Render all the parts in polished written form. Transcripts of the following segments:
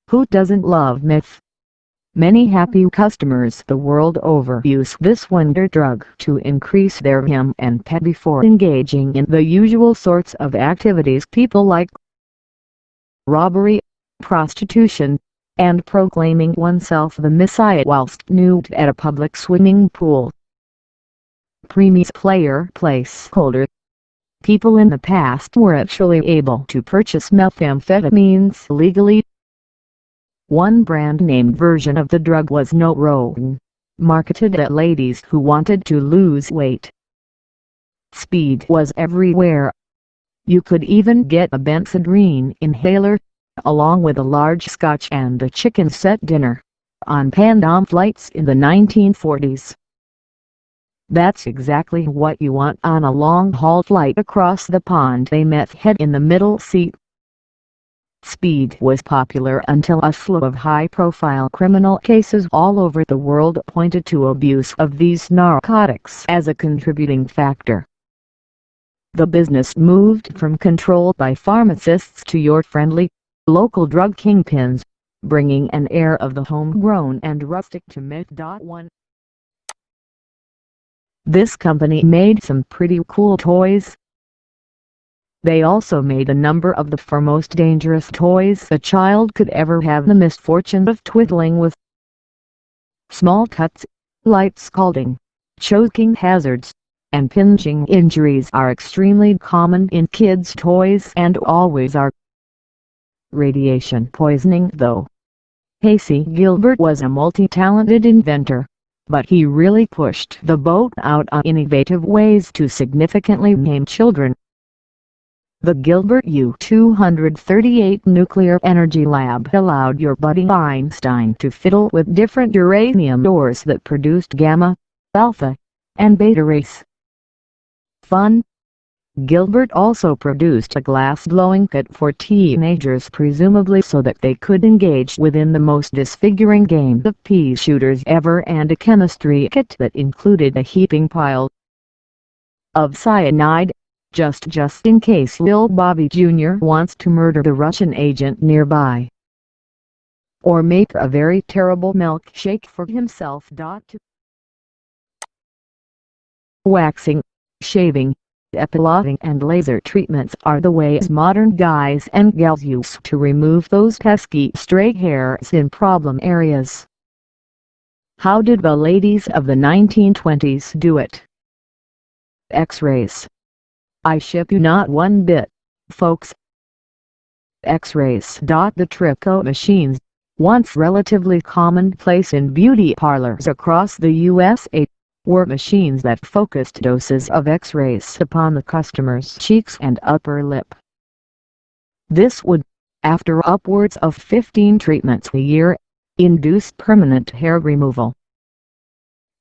Who doesn't love myth? Many happy customers the world over use this wonder drug to increase their hem and pet before engaging in the usual sorts of activities people like robbery, prostitution, and proclaiming oneself the Messiah whilst nude at a public swimming pool. Premies player placeholder. People in the past were actually able to purchase methamphetamines legally. One brand-name version of the drug was Norone, marketed at ladies who wanted to lose weight. Speed was everywhere. You could even get a Benzedrine inhaler, along with a large scotch and a chicken set dinner, on Pan Am flights in the 1940s. That's exactly what you want on a long-haul flight across the pond. They met head in the middle seat. Speed was popular until a slew of high-profile criminal cases all over the world pointed to abuse of these narcotics as a contributing factor. The business moved from control by pharmacists to your friendly, local drug kingpins, bringing an air of the homegrown and rustic to myth. This company made some pretty cool toys. They also made a number of the far most dangerous toys a child could ever have the misfortune of twiddling with. Small cuts, light scalding, choking hazards, and pinching injuries are extremely common in kids' toys and always are. Radiation poisoning though. Casey Gilbert was a multi-talented inventor, but he really pushed the boat out on innovative ways to significantly maim children. The Gilbert U-238 nuclear energy lab allowed your buddy Einstein to fiddle with different uranium ores that produced gamma, alpha, and beta rays. Fun. Gilbert also produced a glass-blowing kit for teenagers, presumably so that they could engage within the most disfiguring game of pea shooters ever, and a chemistry kit that included a heaping pile of cyanide, just in case Lil Bobby Jr. wants to murder the Russian agent nearby, or make a very terrible milkshake for himself. Waxing, shaving, epiloting and laser treatments are the ways modern guys and gals use to remove those pesky stray hairs in problem areas. How did the ladies of the 1920s do it? X-rays. I ship you not one bit, folks. X-rays. The Trico machines, once relatively commonplace in beauty parlors across the USA, were machines that focused doses of X-rays upon the customer's cheeks and upper lip. This would, after upwards of 15 treatments a year, induce permanent hair removal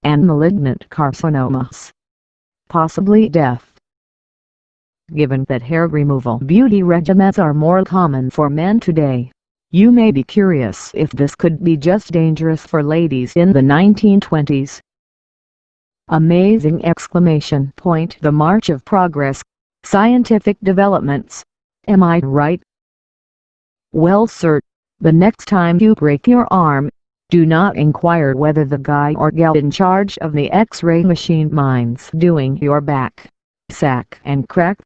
and malignant carcinomas, possibly death. Given that hair removal beauty regimens are more common for men today, you may be curious if this could be just dangerous for ladies in the 1920s. Amazing exclamation point. The march of progress, scientific developments, am I right? Well sir, the next time you break your arm, do not inquire whether the guy or gal in charge of the X-ray machine minds doing your back, sack and crack.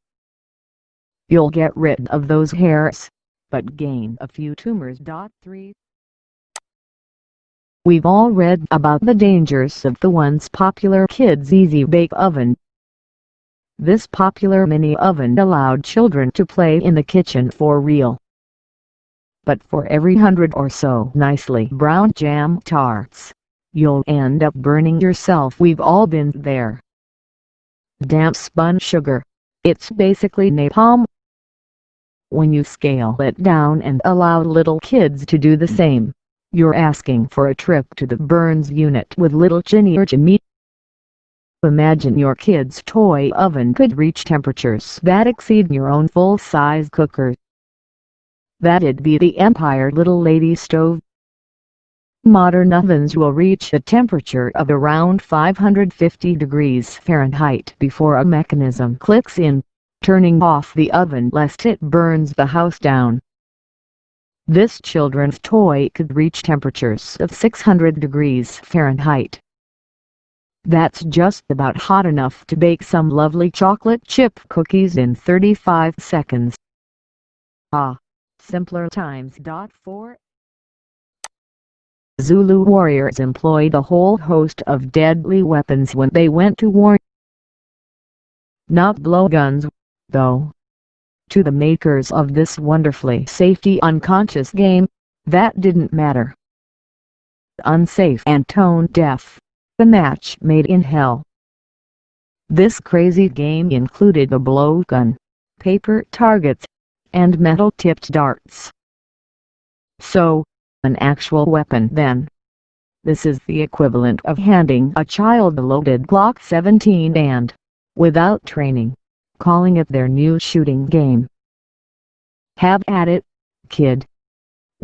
You'll get rid of those hairs, but gain a few tumors. 3. We've all read about the dangers of the once popular Kids Easy Bake Oven. This popular mini oven allowed children to play in the kitchen for real. But for every 100 or so nicely browned jam tarts, you'll end up burning yourself. We've all been there. Damp spun sugar. It's basically napalm. When you scale it down and allow little kids to do the same, you're asking for a trip to the burns unit with little Ginny or Jimmy. Imagine your kid's toy oven could reach temperatures that exceed your own full-size cooker. That'd be the Empire Little Lady Stove. Modern ovens will reach a temperature of around 550 degrees Fahrenheit before a mechanism clicks in, turning off the oven lest it burns the house down. This children's toy could reach temperatures of 600 degrees Fahrenheit. That's just about hot enough to bake some lovely chocolate chip cookies in 35 seconds. Ah, simpler times. 4 Zulu warriors employed a whole host of deadly weapons when they went to war. Not blowguns, though. To the makers of this wonderfully safety-unconscious game, that didn't matter. Unsafe and tone-deaf. The match made in hell. This crazy game included a blowgun, paper targets, and metal-tipped darts. So, an actual weapon then. This is the equivalent of handing a child a loaded Glock 17 and, without training, calling it their new shooting game. Have at it, kid.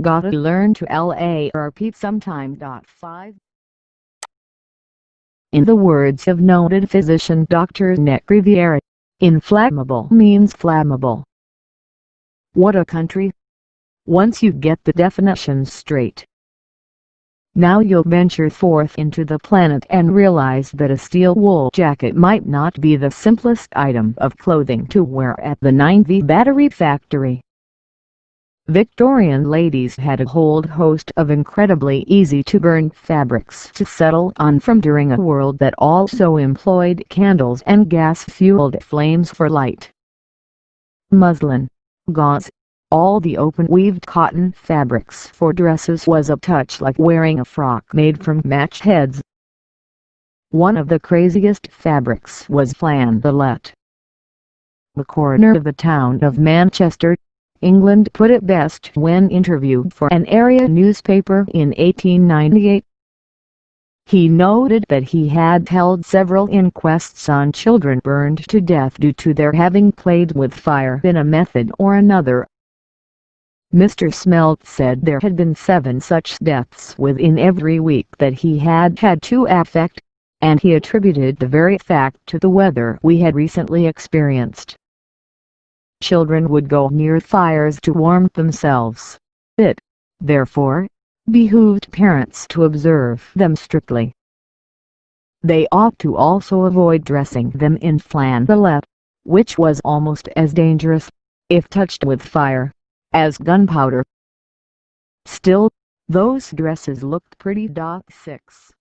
Gotta learn to LARP sometime. 5 In the words of noted physician Dr. Nick Riviera, inflammable means flammable. What a country! Once you get the definitions straight, now you'll venture forth into the planet and realize that a steel wool jacket might not be the simplest item of clothing to wear at the 9V battery factory. Victorian ladies had a whole host of incredibly easy-to-burn fabrics to settle on from during a world that also employed candles and gas-fueled flames for light. Muslin, gauze, all the open-weaved cotton fabrics for dresses was a touch like wearing a frock made from match heads. One of the craziest fabrics was flanellette. The coroner of the town of Manchester, England, put it best when interviewed for an area newspaper in 1898. He noted that he had held several inquests on children burned to death due to their having played with fire in a method or another. Mr. Smelt said there had been 7 such deaths within every week that he had had to affect, and he attributed the very fact to the weather we had recently experienced. Children would go near fires to warm themselves. It, therefore, behooved parents to observe them strictly. They ought to also avoid dressing them in flanellette, which was almost as dangerous, if touched with fire, as gunpowder. Still, those dresses looked pretty. 6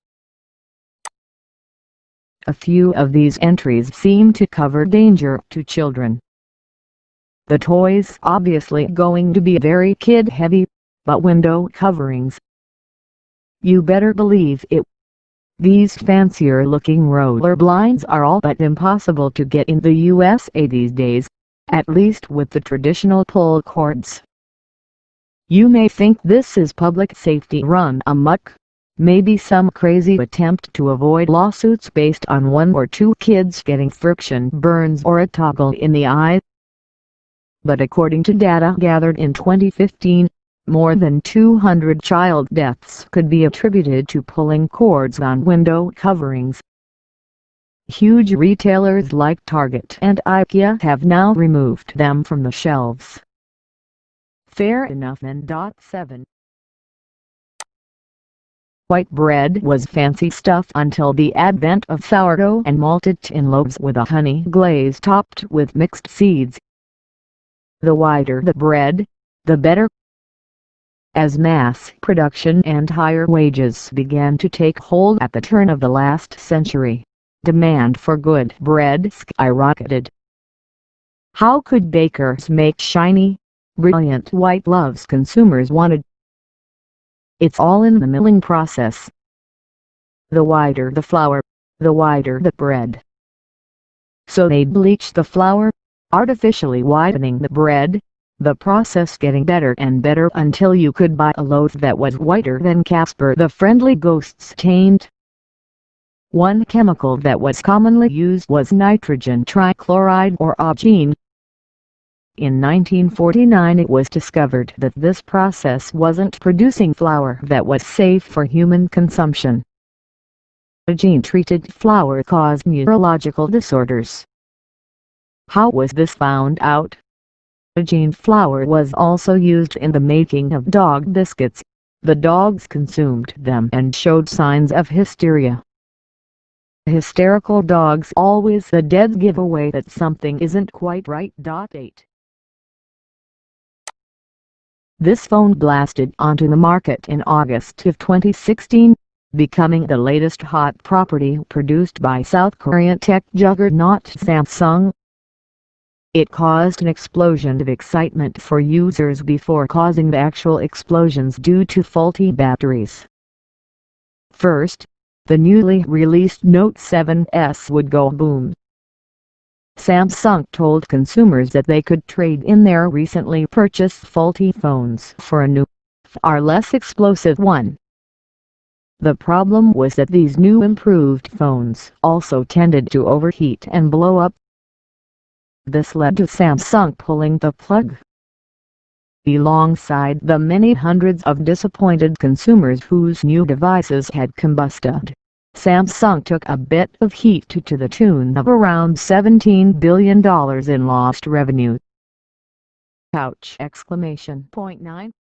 A few of these entries seem to cover danger to children. The toys obviously going to be very kid-heavy, but window coverings, you better believe it. These fancier-looking roller blinds are all but impossible to get in the USA these days, at least with the traditional pull cords. You may think this is public safety run amok, maybe some crazy attempt to avoid lawsuits based on 1 or 2 kids getting friction burns or a toggle in the eye. But according to data gathered in 2015, more than 200 child deaths could be attributed to pulling cords on window coverings. Huge retailers like Target and IKEA have now removed them from the shelves. Fair enough. 7 White bread was fancy stuff until the advent of sourdough and malted in loaves with a honey glaze topped with mixed seeds. The whiter the bread, the better. As mass production and higher wages began to take hold at the turn of the last century, demand for good bread skyrocketed. How could bakers make shiny, brilliant white loaves consumers wanted? It's all in the milling process. The whiter the flour, the whiter the bread. So they'd bleach the flour, artificially whitening the bread, the process getting better and better until you could buy a loaf that was whiter than Casper the Friendly Ghost's taint. One chemical that was commonly used was nitrogen trichloride or augene. In 1949 it was discovered that this process wasn't producing flour that was safe for human consumption. Augene-treated flour caused neurological disorders. How was this found out? Gene flour was also used in the making of dog biscuits. The dogs consumed them and showed signs of hysteria. Hysterical dogs always the dead giveaway that something isn't quite right. 8. This phone blasted onto the market in August of 2016, becoming the latest hot property produced by South Korean tech juggernaut Samsung. It caused an explosion of excitement for users before causing the actual explosions due to faulty batteries. First, the newly released Note 7s would go boom. Samsung told consumers that they could trade in their recently purchased faulty phones for a new, far less explosive one. The problem was that these new improved phones also tended to overheat and blow up. This led to Samsung pulling the plug. Alongside the many hundreds of disappointed consumers whose new devices had combusted, Samsung took a bit of heat to the tune of around $17 billion in lost revenue. Ouch! 9